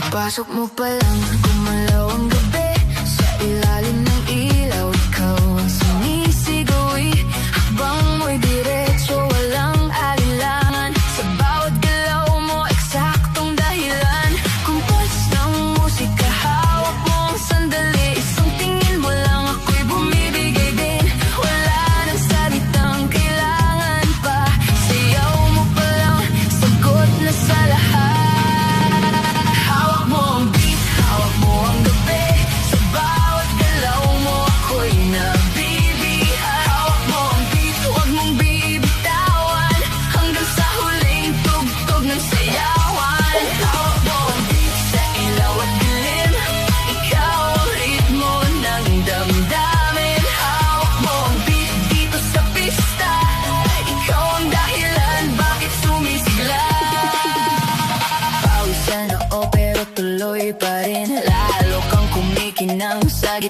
Pasok mo pa lang, gumalaw ang gabi. Sa ilalim ng ilaw, ikaw ang sumisigaw. Habang mo'y diretso, walang alinlangan. Sa bawat galaw mo, eksaktong dahilan. Kumpas ng musika, hawak mo ang sandali. Isang tingin mo lang, ako'y bumibigay din. Wala nang salitang kailangan pa. Sayaw mo pa lang, sagot na sa lahat. Pero tuloy pa rin, lalo kang kumikinang sa